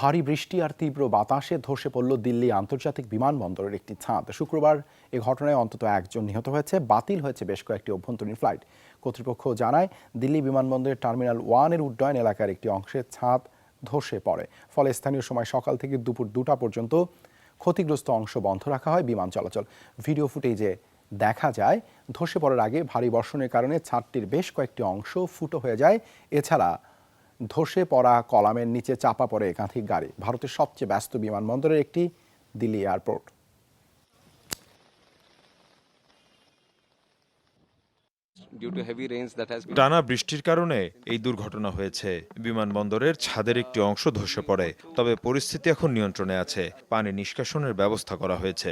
ভারী বৃষ্টি আর তীব্র বাতাসে ধসে পড়ল দিল্লি আন্তর্জাতিক বিমানবন্দরের একটি ছাদ। শুক্রবার এ ঘটনায় অন্তত একজন নিহত হয়েছে। বাতিল হয়েছে বেশ কয়েকটি অভ্যন্তরীণ ফ্লাইট। কর্তৃপক্ষ জানায়, দিল্লি বিমানবন্দরের টার্মিনাল 1-এর উড্ডয়ন এলাকার একটি অংশের ছাদ ধসে পড়ে। ফলে স্থানীয় সময় সকাল থেকে দুপুর 2টা পর্যন্ত ক্ষতিগ্রস্ত অংশ বন্ধ রাখা হয় বিমান চলাচল। ভিডিও ফুটেজে দেখা যায়, ধসে পড়ার আগে ভারী বর্ষণের কারণে ছাদটির বেশ কয়েকটি অংশ ফুটো হয়ে যায়। এছাড়া ধসে পড়া কলামের নিচে চাপা পড়ে একাধিক গাড়ি। ভারতের সবচেয়ে ব্যস্ত বিমানবন্দরের একটি দিল্লি এয়ারপোর্ট। টানা বৃষ্টির কারণে এই দুর্ঘটনা হয়েছে। বিমানবন্দরের ছাদের একটি অংশ ধসে পড়ে, তবে পরিস্থিতি এখন নিয়ন্ত্রণে আছে। পানি নিষ্কাশনের ব্যবস্থা করা হয়েছে।